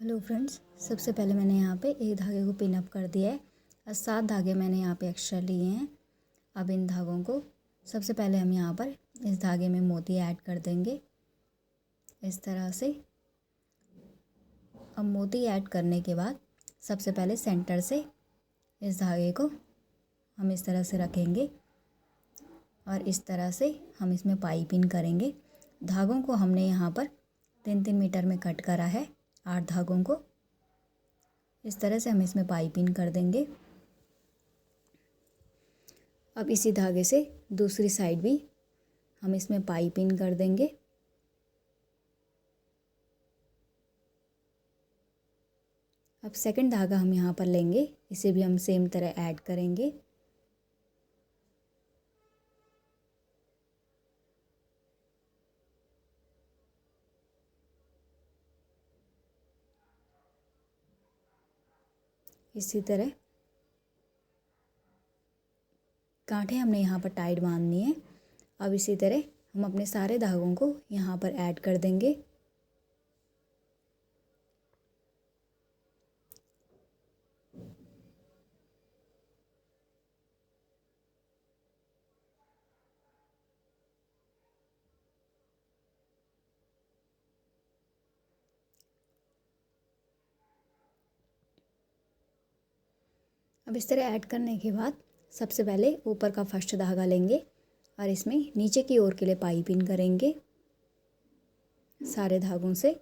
Hello friends, सबसे पहले मैंने यहाँ पे एक धागे को पिन अप कर दिया है और 7 धागे मैंने यहाँ पे एक्स्ट्रा लिए हैं। अब इन धागों को सबसे पहले हम यहाँ पर इस धागे में मोती ऐड कर देंगे इस तरह से। अब मोती ऐड करने के बाद सबसे पहले सेंटर से इस धागे को हम इस तरह से रखेंगे और इस तरह से हम इसमें पाइपिंग करेंगे। धागों को हमने यहाँ पर 3-3 मीटर में कट करा है। 8 धागों को इस तरह से हम इसमें पाइपिंग कर देंगे। अब इसी धागे से दूसरी साइड भी हम इसमें पाइपिंग कर देंगे। अब सेकंड धागा हम यहाँ पर लेंगे, इसे भी हम सेम तरह ऐड करेंगे। इसी तरह गांठें हमने यहाँ पर टाइट बांधनी है। अब इसी तरह हम अपने सारे धागों को यहाँ पर ऐड कर देंगे। अब इस तरह ऐड करने के बाद सबसे पहले ऊपर का फर्स्ट धागा लेंगे और इसमें नीचे की ओर के लिए पाइपिंग करेंगे सारे धागों से।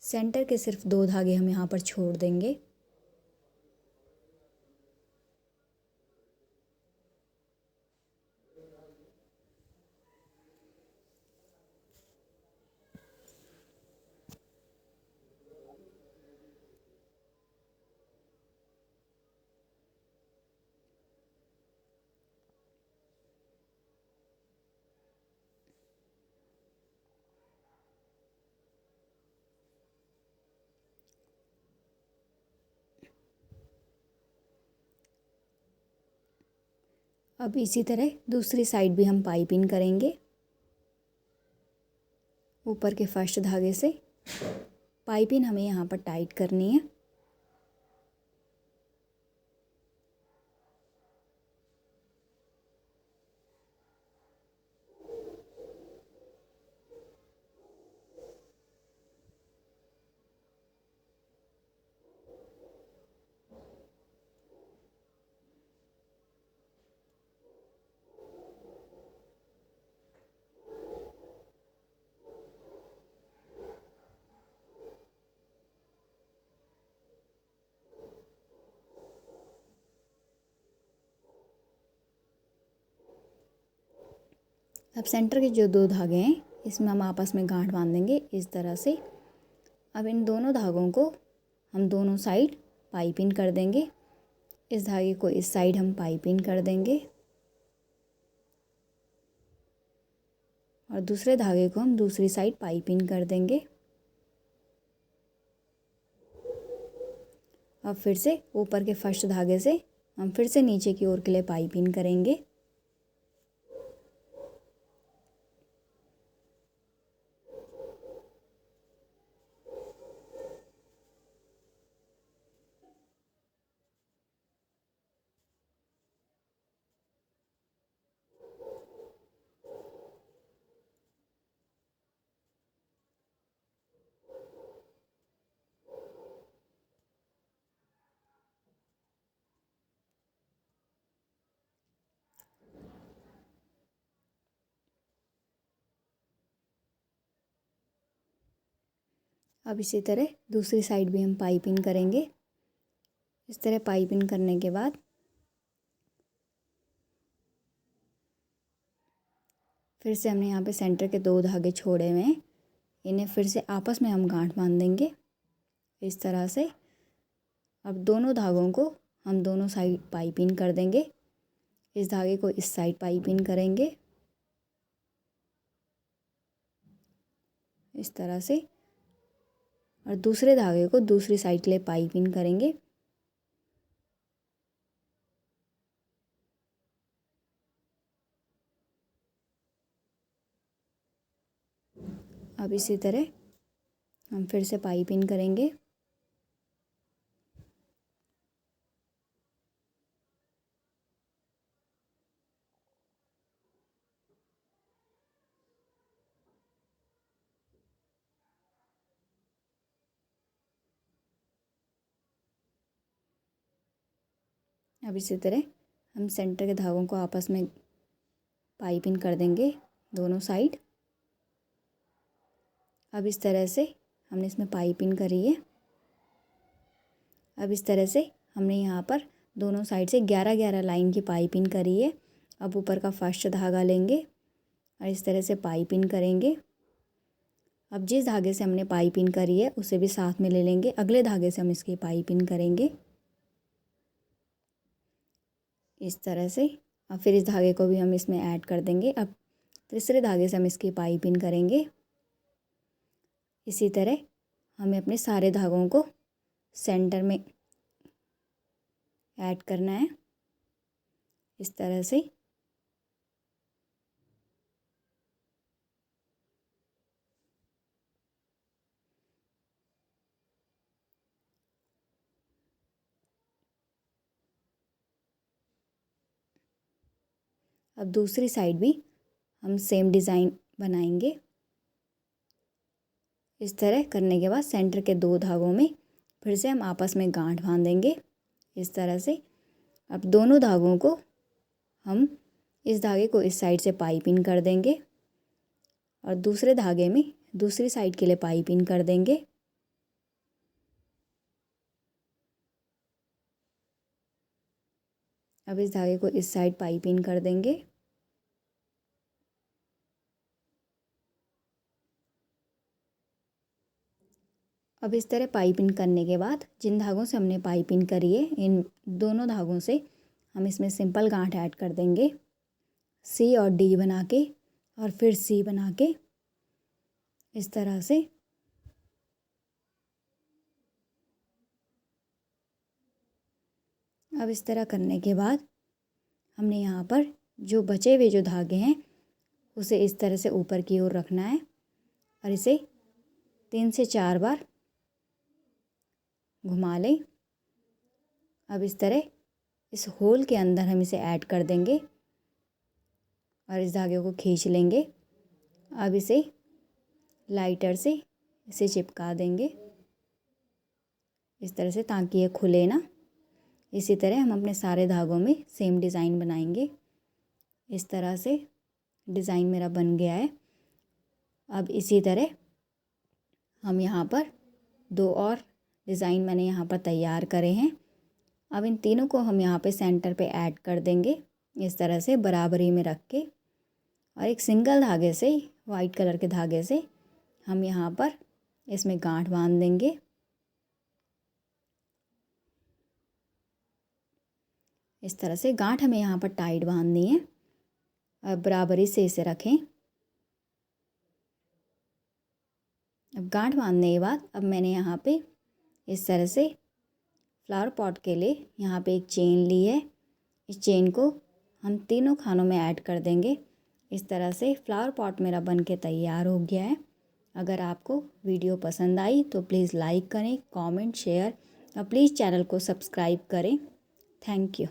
सेंटर के सिर्फ 2 धागे हम यहाँ पर छोड़ देंगे। अब इसी तरह दूसरी साइड भी हम पाइपिंग करेंगे ऊपर के फर्स्ट धागे से। पाइपिंग हमें यहाँ पर टाइट करनी है। अब सेंटर के जो 2 धागे हैं इसमें हम आपस में गांठ बांध देंगे इस तरह से। अब इन दोनों धागों को हम दोनों साइड पाइपिंग कर देंगे। इस धागे को इस साइड हम पाइपिंग कर देंगे और दूसरे धागे को हम दूसरी साइड पाइपिंग कर देंगे। अब फिर से ऊपर के फर्स्ट धागे से हम फिर से नीचे की ओर के लिए पाइपिंग करेंगे। अब इसी तरह दूसरी साइड भी हम पाइपिंग करेंगे। इस तरह पाइपिंग करने के बाद फिर से हमने यहाँ पे सेंटर के 2 धागे छोड़े हुए हैं, इन्हें फिर से आपस में हम गांठ बांध देंगे इस तरह से। अब दोनों धागों को हम दोनों साइड पाइपिंग कर देंगे। इस धागे को इस साइड पाइपिंग करेंगे इस तरह से और दूसरे धागे को दूसरी साइड के लिए पाइपिंग करेंगे। अब इसी तरह हम फिर से पाइपिंग करेंगे। अब इसी तरह हम सेंटर के धागों को आपस में पाइपिंग कर देंगे दोनों साइड। अब इस तरह से हमने इसमें पाइपिंग करी है। अब इस तरह से हमने यहाँ पर दोनों साइड से 11-11 लाइन की पाइपिंग करी है। अब ऊपर का फर्स्ट धागा लेंगे और इस तरह से पाइपिंग करेंगे। अब जिस धागे से हमने पाइपिंग करी है उसे भी साथ में ले लेंगे। अगले धागे से हम इसकी पाइपिंग करेंगे इस तरह से। अब फिर इस धागे को भी हम इसमें ऐड कर देंगे। अब तीसरे धागे से हम इसकी पाइपिंग करेंगे। इसी तरह हमें अपने सारे धागों को सेंटर में ऐड करना है इस तरह से। अब दूसरी साइड भी हम सेम डिज़ाइन बनाएंगे। इस तरह करने के बाद सेंटर के 2 धागों में फिर से हम आपस में गांठ बांधेंगे इस तरह से। अब दोनों धागों को हम इस धागे को इस साइड से पाइपिंग कर देंगे और दूसरे धागे में दूसरी साइड के लिए पाइपिंग कर देंगे। अब इस धागे को इस साइड पाइपिंग कर देंगे। अब इस तरह पाइपिंग करने के बाद जिन धागों से हमने पाइपिंग करी है इन दोनों धागों से हम इसमें सिंपल गांठ ऐड कर देंगे सी और डी बना के और फिर सी बना के इस तरह से। अब इस तरह करने के बाद हमने यहाँ पर जो बचे हुए जो धागे हैं उसे इस तरह से ऊपर की ओर रखना है और इसे 3 से 4 बार घुमा लें। अब इस तरह इस होल के अंदर हम इसे ऐड कर देंगे और इस धागे को खींच लेंगे। अब इसे लाइटर से इसे चिपका देंगे इस तरह से ताकि ये खुले ना। इसी तरह हम अपने सारे धागों में सेम डिज़ाइन बनाएंगे। इस तरह से डिज़ाइन मेरा बन गया है। अब इसी तरह हम यहाँ पर 2 और डिज़ाइन मैंने यहाँ पर तैयार करे हैं। अब इन तीनों को हम यहाँ पे सेंटर पे ऐड कर देंगे इस तरह से बराबरी में रख के और एक सिंगल धागे से वाइट कलर के धागे से हम यहाँ पर इसमें गांठ बांध देंगे। इस तरह से गांठ हमें यहाँ पर टाइट बांधनी है और बराबरी से इसे रखें। अब गांठ बांधने के बाद अब मैंने यहाँ पे इस तरह से फ्लावर पॉट के लिए यहाँ पे एक चेन ली है। इस चेन को हम तीनों खानों में ऐड कर देंगे। इस तरह से फ्लावर पॉट मेरा बन के तैयार हो गया है। अगर आपको वीडियो पसंद आई तो प्लीज़ लाइक करें, कमेंट, शेयर और प्लीज़ चैनल को सब्सक्राइब करें। Thank you.